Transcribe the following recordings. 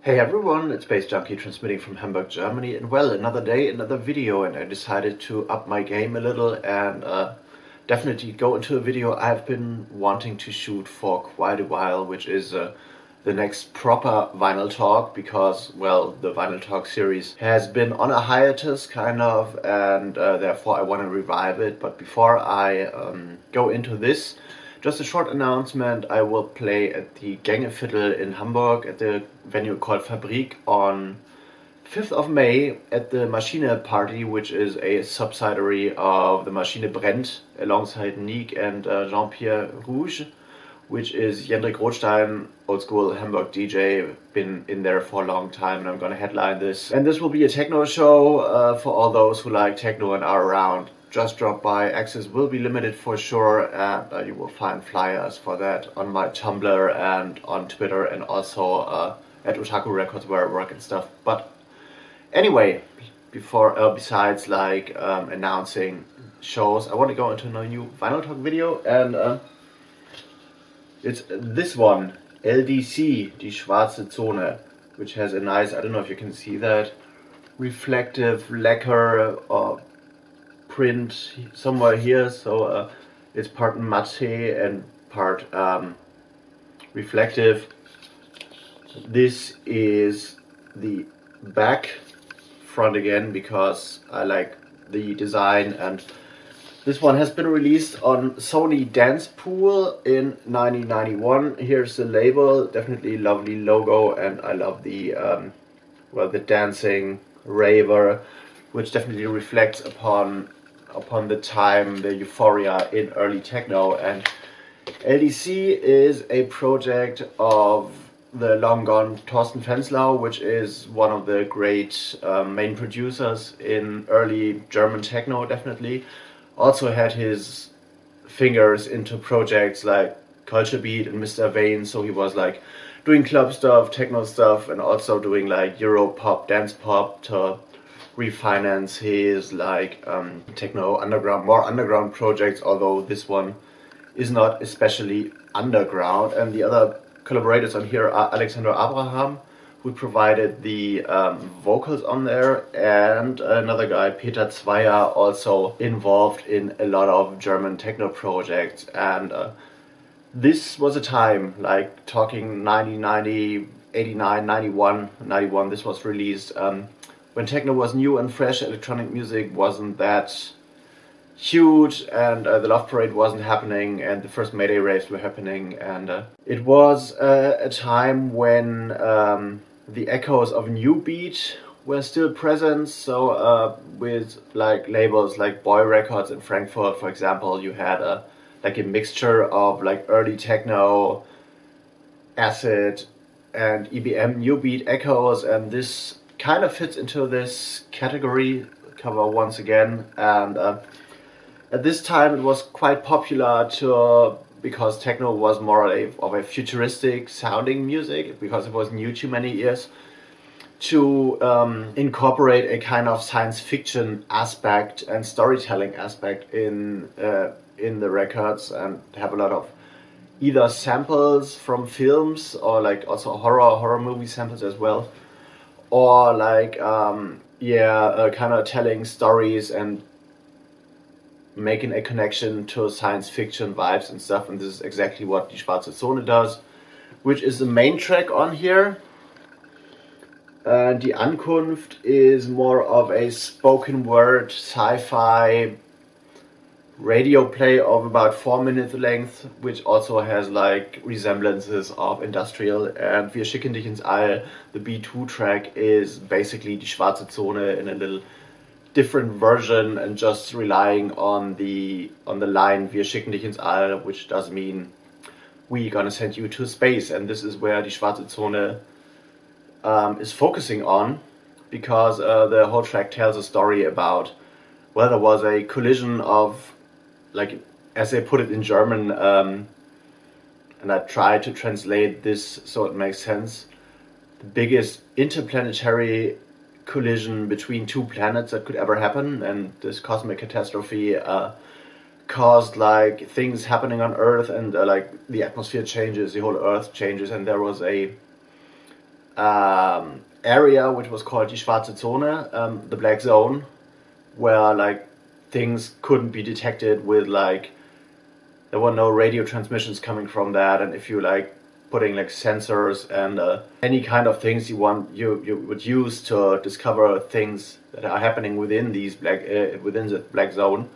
Hey everyone, it's baze.djunkiii transmitting from Hamburg, Germany, and well, another day, another video, and I decided to up my game a little and definitely go into a video I've been wanting to shoot for quite a while, which is the next proper vinyl talk, because, well, the vinyl talk series has been on a hiatus, kind of, and therefore I want to revive it. But before I go into this, just a short announcement: I will play at the Gängeviertel in Hamburg at the venue called Fabrique on 5th of May at the Maschine party, which is a subsidiary of the Maschine Brennt, alongside Nick and Jean-Pierre Rouge, which is Jendrik Rothstein, old school Hamburg DJ, been in there for a long time, and I'm gonna headline this. And this will be a techno show for all those who like techno and are around. Just drop by. Access will be limited for sure, and you will find flyers for that on my Tumblr and on Twitter, and also at Otaku Records where I work and stuff. But anyway, besides like announcing shows, I want to go into a new vinyl talk video, and it's this one, LDC, die schwarze Zone, which has a nice, I don't know if you can see that, reflective lacquer or print somewhere here, so it's part matte and part reflective. This is the back, front again, because I like the design, and this one has been released on Sony Dance Pool in 1991. Here's the label, definitely lovely logo, and I love the the dancing raver, which definitely reflects upon the time, the euphoria in early techno. And LDC is a project of the long gone Thorsten Fenslau, which is one of the great main producers in early German techno, definitely. Also had his fingers into projects like Culture Beat and Mr. Vane, so he was like doing club stuff, techno stuff, and also doing like Euro pop, dance pop to refinance his like techno underground, more underground projects, although this one is not especially underground. And the other collaborators on here are Alexander Abraham, who provided the vocals on there, and another guy, Peter Zweier, also involved in a lot of German techno projects. And this was a time, like talking 1990, 89, 91, this was released, when techno was new and fresh. Electronic music wasn't that huge, and the Love Parade wasn't happening, and the first Mayday raves were happening, and it was a time when the echoes of new beat were still present. So with like labels like Boy Records in Frankfurt, for example, you had a mixture of like early techno, acid, and EBM new beat echoes, and this kind of fits into this category cover once again. And at this time it was quite popular because techno was more of a futuristic sounding music, because it was new to many ears, to incorporate a kind of science fiction aspect and storytelling aspect in the records, and have a lot of either samples from films or like also horror movie samples as well, or like kind of telling stories and making a connection to science fiction vibes and stuff. And this is exactly what Die Schwarze Zone does, which is the main track on here. Die Ankunft is more of a spoken word sci-fi radio play of about 4 minutes length, which also has like resemblances of industrial. And Wir schicken dich ins All, the B2 track, is basically Die Schwarze Zone in a little different version, and just relying on the line Wir schicken dich ins All, which does mean we're gonna send you to space. And this is where Die Schwarze Zone is focusing on, because the whole track tells a story about, well, there was a collision of, like, as they put it in German, and I try to translate this so it makes sense, the biggest interplanetary collision between two planets that could ever happen. And this cosmic catastrophe caused like things happening on Earth, and like the atmosphere changes, the whole Earth changes, and there was a area which was called die schwarze Zone, the black zone, where like things couldn't be detected with like, there were no radio transmissions coming from that, and if you like putting like sensors and any kind of things you would use to discover things that are happening within these within the black zone,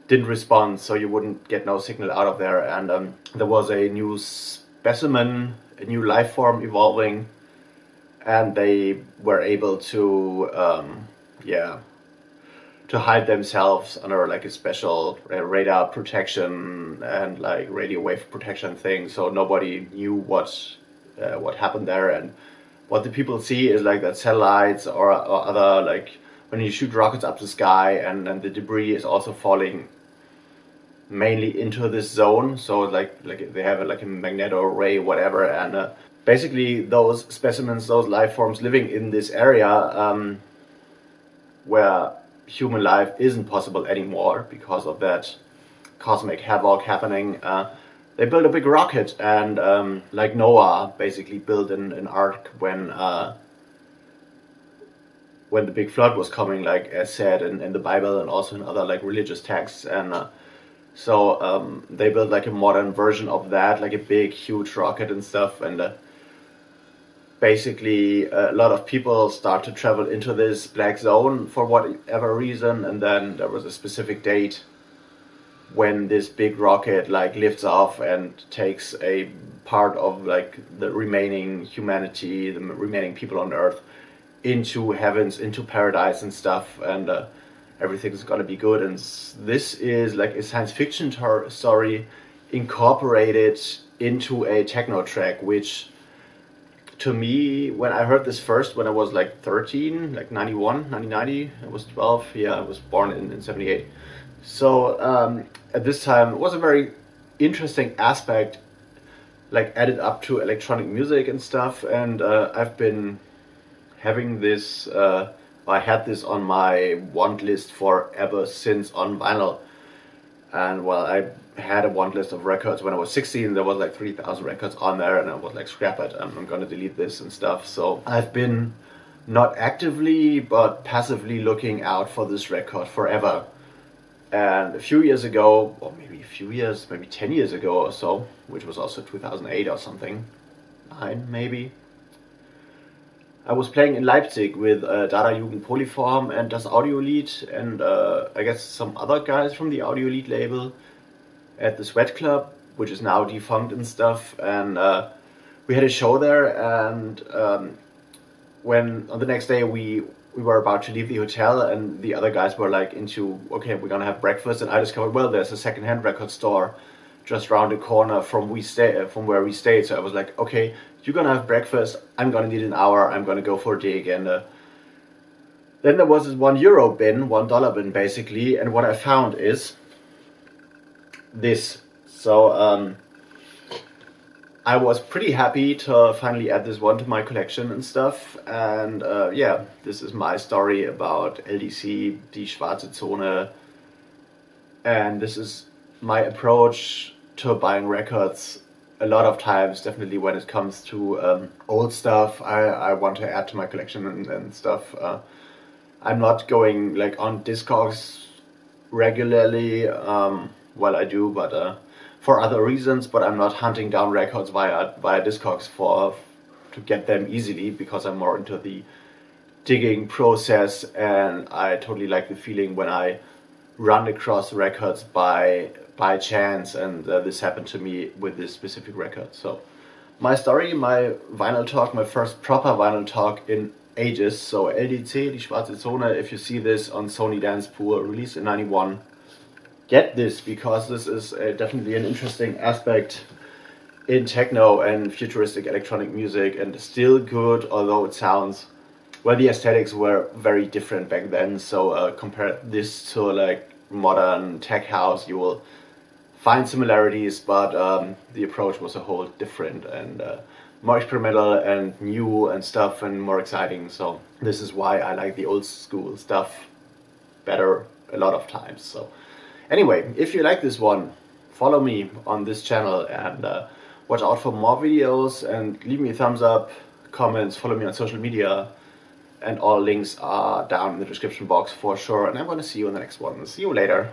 didn't respond, so you wouldn't get no signal out of there. And there was a new specimen, a new life form evolving, and they were able to to hide themselves under like a special radar protection and like radio wave protection thing, so nobody knew what happened there. And what the people see is like that satellites or other, like when you shoot rockets up the sky, and the debris is also falling mainly into this zone, so like they have like a magneto array, whatever, and basically those specimens, those life forms living in this area where human life isn't possible anymore because of that cosmic havoc happening, they built a big rocket, and like Noah basically built an ark when the big flood was coming, like as said in the Bible and also in other like religious texts. And so they built like a modern version of that, like a big huge rocket and stuff. And basically a lot of people start to travel into this black zone for whatever reason, and then there was a specific date when this big rocket like lifts off and takes a part of like the remaining humanity, the remaining people on Earth, into heavens, into paradise and stuff, and everything's gonna be good. And this is like a science fiction story incorporated into a techno track, which to me, when I heard this first, when I was like 13, like 91, 1990, I was 12, yeah, I was born in 78. So at this time, it was a very interesting aspect, like added up to electronic music and stuff. And I've been having this, I had this on my want list forever since on vinyl. And well, I had a want list of records when I was 16. There was like 3,000 records on there, and I was like, scrap it, I'm gonna delete this and stuff. So I've been not actively but passively looking out for this record forever. And a few years ago, or maybe a few years, maybe 10 years ago or so, which was also 2008 or something, 9 maybe, I was playing in Leipzig with Dada Jugend Polyform and Das Audiolied, and I guess some other guys from the Audiolied label at the Sweat Club, which is now defunct and stuff. And we had a show there, and when on the next day we were about to leave the hotel, and the other guys were like into, okay, we're gonna have breakfast, and I discovered, well, there's a secondhand record store just around the corner from where we stayed. So I was like, okay, you're gonna have breakfast, I'm gonna need an hour, I'm gonna go for a dig. And then there was this €1 bin, $1 bin basically, and what I found is this. So I was pretty happy to finally add this one to my collection and stuff. And yeah, this is my story about LDC, die schwarze Zone, and this is my approach to buying records. A lot of times, definitely when it comes to old stuff, I want to add to my collection and stuff. I'm not going like on discogs regularly. Well, I do, but for other reasons. But I'm not hunting down records via discogs to get them easily, because I'm more into the digging process, and I totally like the feeling when I run across records by chance, and this happened to me with this specific record. So my story, my vinyl talk, my first proper vinyl talk in ages. So LDC, die schwarze Zone, if you see this on Sony Dance Pool, released in 91, get this, because this is definitely an interesting aspect in techno and futuristic electronic music, and still good, although it sounds, well, the aesthetics were very different back then. So compare this to like modern tech house, you will find similarities, but the approach was a whole different, and more experimental and new and stuff, and more exciting. So this is why I like the old school stuff better a lot of times. So anyway, if you like this one, follow me on this channel, and watch out for more videos, and leave me a thumbs up, comments, follow me on social media, and all links are down in the description box for sure. And I'm going to see you in the next one. See you later.